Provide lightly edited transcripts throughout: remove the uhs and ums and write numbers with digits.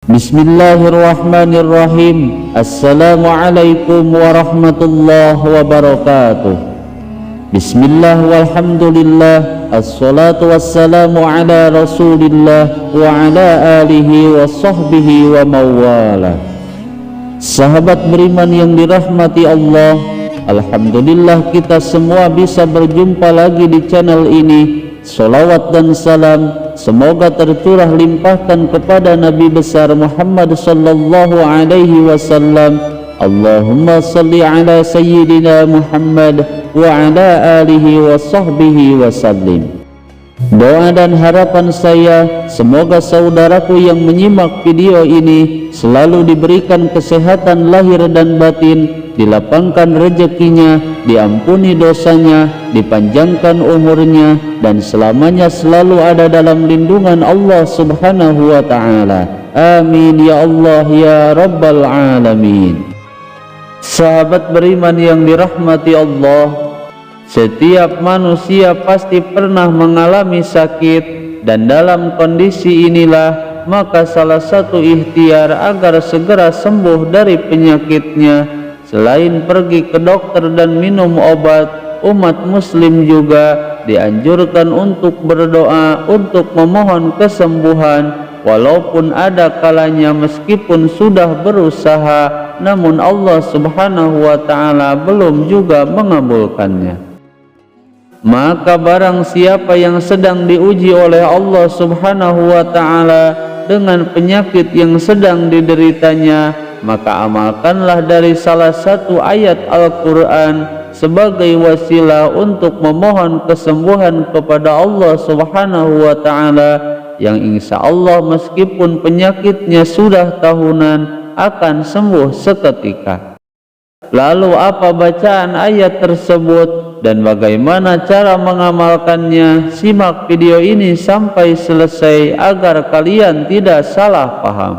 Bismillahirrahmanirrahim. Assalamualaikum warahmatullahi wabarakatuh. Bismillah walhamdulillah, assalatu wassalamu ala rasulillah wa ala alihi wa sahbihi wa mawala. Sahabat beriman yang dirahmati Allah, alhamdulillah kita semua bisa berjumpa lagi di channel ini. Salawat dan salam semoga tercurah limpahkan kepada Nabi besar Muhammad sallallahu alaihi wasallam. Allahumma salli ala sayyidina Muhammad wa ala alihi wa sahbihi wasallim. Doa dan harapan saya, semoga saudaraku yang menyimak video ini selalu diberikan kesehatan lahir dan batin, dilapangkan rezekinya, diampuni dosanya, dipanjangkan umurnya, dan selamanya selalu ada dalam lindungan Allah subhanahu wa ta'ala. Amin ya Allah ya Rabbal Alamin. Sahabat beriman yang dirahmati Allah, setiap manusia pasti pernah mengalami sakit, dan dalam kondisi inilah maka salah satu ikhtiar agar segera sembuh dari penyakitnya, selain pergi ke dokter dan minum obat, umat muslim juga dianjurkan untuk berdoa untuk memohon kesembuhan. Walaupun ada kalanya meskipun sudah berusaha, namun Allah subhanahu wa ta'ala belum juga mengabulkannya. Maka barang siapa yang sedang diuji oleh Allah subhanahu wa ta'ala dengan penyakit yang sedang dideritanya, maka amalkanlah dari salah satu ayat Al-Quran sebagai wasilah untuk memohon kesembuhan kepada Allah subhanahu wa ta'ala, yang insya Allah meskipun penyakitnya sudah tahunan akan sembuh seketika. Lalu apa bacaan ayat tersebut dan bagaimana cara mengamalkannya? Simak video ini sampai selesai agar kalian tidak salah paham.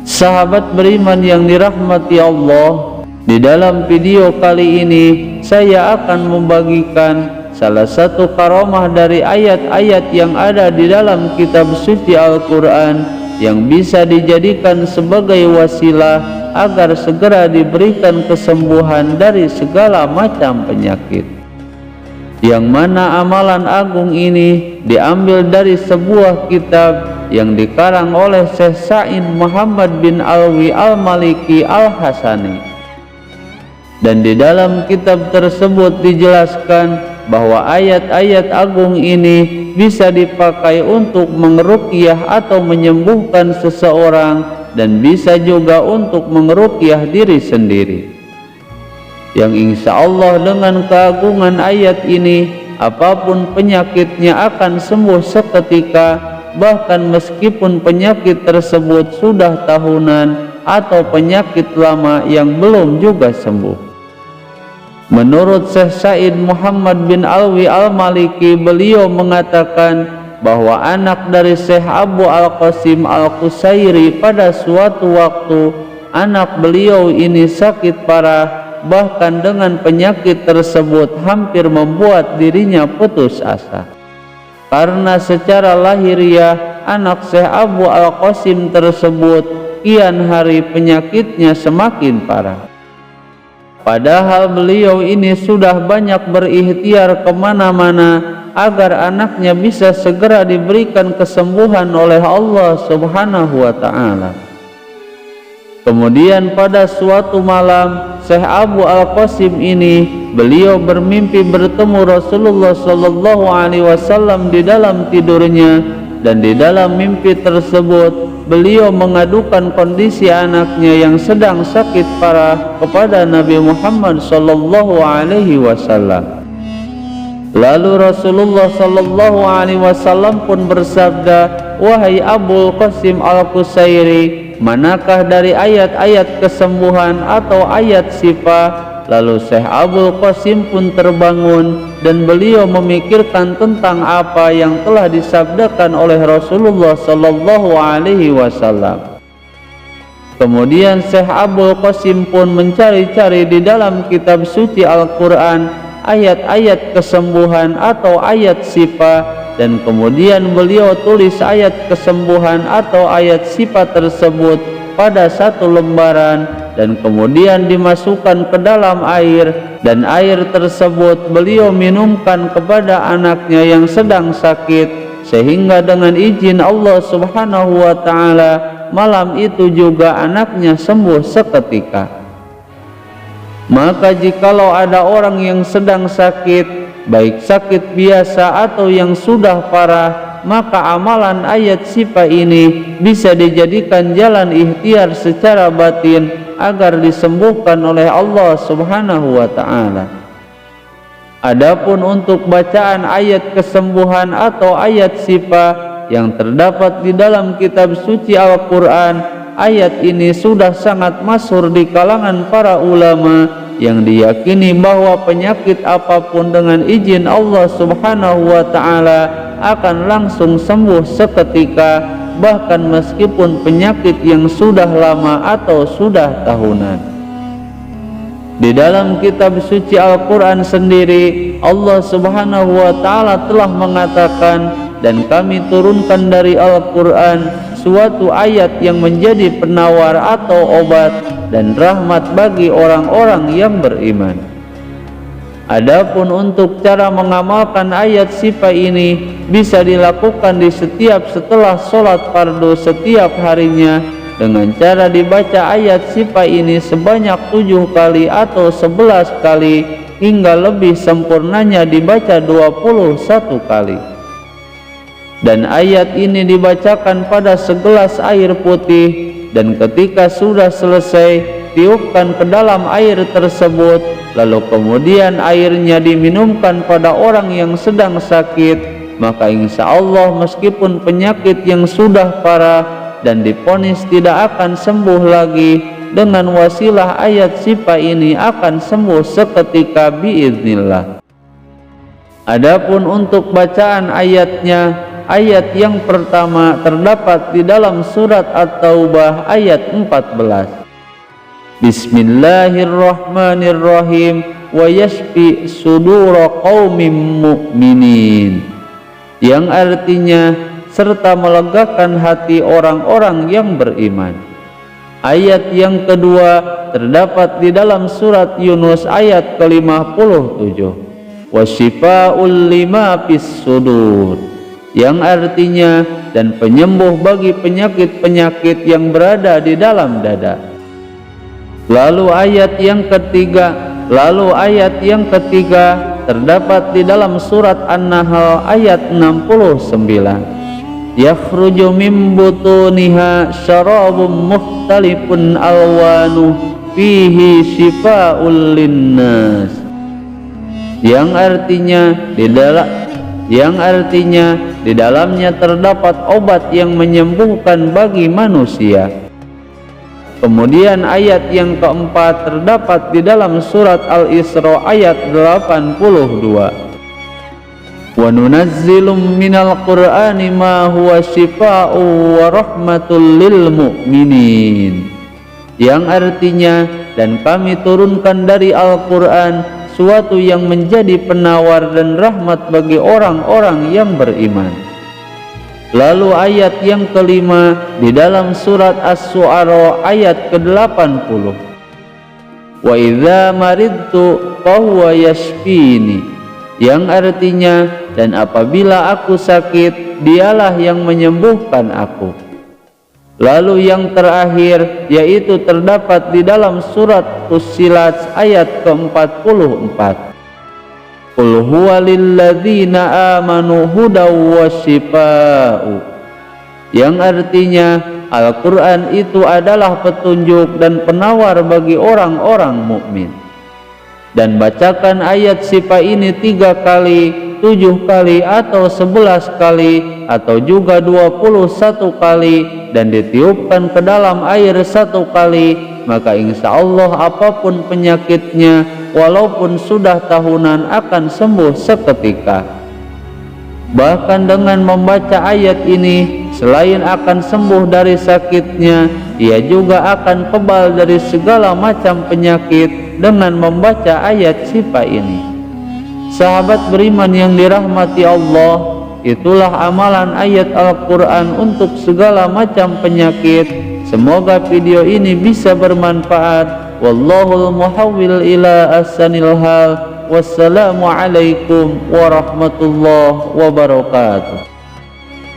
Sahabat beriman yang dirahmati Allah, di dalam video kali ini saya akan membagikan salah satu karamah dari ayat-ayat yang ada di dalam kitab suci Al-Quran yang bisa dijadikan sebagai wasilah agar segera diberikan kesembuhan dari segala macam penyakit. Yang mana amalan agung ini diambil dari sebuah kitab yang dikarang oleh Syekh Sa'id Muhammad bin Alwi Al-Maliki Al-Hasani. Dan di dalam kitab tersebut dijelaskan bahwa ayat-ayat agung ini bisa dipakai untuk mengeruqyah atau menyembuhkan seseorang, dan bisa juga untuk mengeruqyah diri sendiri, yang insya Allah dengan keagungan ayat ini apapun penyakitnya akan sembuh seketika, bahkan meskipun penyakit tersebut sudah tahunan atau penyakit lama yang belum juga sembuh. Menurut Syekh Sa'id Muhammad bin Alwi Al-Maliki, beliau mengatakan bahwa anak dari Syekh Abu Al-Qasim Al-Qusairi pada suatu waktu anak beliau ini sakit parah, bahkan dengan penyakit tersebut hampir membuat dirinya putus asa. Karena secara lahiriah anak Syekh Abu Al-Qasim tersebut kian hari penyakitnya semakin parah. Padahal beliau ini sudah banyak berikhtiar kemana-mana agar anaknya bisa segera diberikan kesembuhan oleh Allah subhanahu wa ta'ala. Kemudian pada suatu malam Syekh Abu Al-Qasim ini beliau bermimpi bertemu Rasulullah sallallahu alaihi wasallam di dalam tidurnya, dan di dalam mimpi tersebut beliau mengadukan kondisi anaknya yang sedang sakit parah kepada Nabi Muhammad sallallahu alaihi wasallam. Lalu Rasulullah sallallahu alaihi wasallam pun bersabda, "Wahai Abu Qasim Al-Qusairi, manakah dari ayat-ayat kesembuhan atau ayat syifa?" Lalu Syekh Abu Qasim pun terbangun dan beliau memikirkan tentang apa yang telah disabdakan oleh Rasulullah sallallahu alaihi wasallam. Kemudian Syekh Abu Qasim pun mencari-cari di dalam kitab suci Al-Quran ayat-ayat kesembuhan atau ayat syifa, dan kemudian beliau tulis ayat kesembuhan atau ayat syifa tersebut pada satu lembaran dan kemudian dimasukkan ke dalam air, dan air tersebut beliau minumkan kepada anaknya yang sedang sakit, sehingga dengan izin Allah Subhanahu wa ta'ala malam itu juga anaknya sembuh seketika. Maka jikalau ada orang yang sedang sakit, baik sakit biasa atau yang sudah parah, maka amalan ayat syifa ini bisa dijadikan jalan ikhtiar secara batin agar disembuhkan oleh Allah Subhanahu wa ta'ala. Adapun untuk bacaan ayat kesembuhan atau ayat syifa yang terdapat di dalam kitab suci Al-Quran, ayat ini sudah sangat masyhur di kalangan para ulama yang diyakini bahwa penyakit apapun dengan izin Allah Subhanahu wa ta'ala akan langsung sembuh seketika, bahkan meskipun penyakit yang sudah lama atau sudah tahunan. Di dalam kitab suci Al-Quran sendiri, Allah Subhanahu wa ta'ala telah mengatakan, dan kami turunkan dari Al-Quran suatu ayat yang menjadi penawar atau obat dan rahmat bagi orang-orang yang beriman. Adapun untuk cara mengamalkan ayat syifa ini bisa dilakukan di setiap setelah sholat fardu setiap harinya dengan cara dibaca ayat syifa ini sebanyak 7 kali atau 11 kali, hingga lebih sempurnanya dibaca 21 kali. Dan ayat ini dibacakan pada segelas air putih, dan ketika sudah selesai tiupkan ke dalam air tersebut, lalu kemudian airnya diminumkan pada orang yang sedang sakit, maka insya Allah meskipun penyakit yang sudah parah dan diponis tidak akan sembuh lagi, dengan wasilah ayat syifa ini akan sembuh seketika biiznillah. Adapun untuk bacaan ayatnya, ayat yang pertama terdapat di dalam surat At-Taubah ayat 14. Bismillahirrahmanirrahim, wa yashfi sudura qaumin mu'minin, yang artinya serta melegakan hati orang-orang yang beriman. Ayat yang kedua terdapat di dalam surat Yunus ayat ke-57, wa syifa'ul lima fis sudur, yang artinya dan penyembuh bagi penyakit-penyakit yang berada di dalam dada. Lalu ayat yang ketiga terdapat di dalam surat An-Nahl ayat 69. Yakhruju min butuniha syarabun mukhtalifun alwanuh fihi syifa'ul linnas, yang artinya di dalamnya terdapat obat yang menyembuhkan bagi manusia. Kemudian ayat yang keempat terdapat di dalam surat Al-Isra ayat 82. Wa nunazzilu minal qur'ani ma huwa shifaa'u wa rahmatul lil mu'minin, yang artinya dan kami turunkan dari Al-Quran suatu yang menjadi penawar dan rahmat bagi orang-orang yang beriman. Lalu ayat yang kelima di dalam surat Asy-Syu'ara ayat ke-80. Wa idza maridtu fahuwa yashfini, yang artinya dan apabila aku sakit dialah yang menyembuhkan aku. Lalu yang terakhir yaitu terdapat di dalam surat Fussilat ayat ke-44. Qul huwa lilladzina amanu hudaw wa shifaa'u, yang artinya Al-Quran itu adalah petunjuk dan penawar bagi orang-orang mukmin. Dan bacakan ayat syifa ini 3 kali, 7 kali atau 11 kali atau juga 21 kali, dan ditiupkan ke dalam air 1 kali, maka insya Allah apapun penyakitnya walaupun sudah tahunan akan sembuh seketika. Bahkan dengan membaca ayat ini, selain akan sembuh dari sakitnya, ia juga akan kebal dari segala macam penyakit dengan membaca ayat syifa ini. Sahabat beriman yang dirahmati Allah, itulah amalan ayat Al-Quran untuk segala macam penyakit. Semoga video ini bisa bermanfaat. Wallahul muhawwil ila ahsanil hal. Wassalamualaikum warahmatullahi wabarakatuh.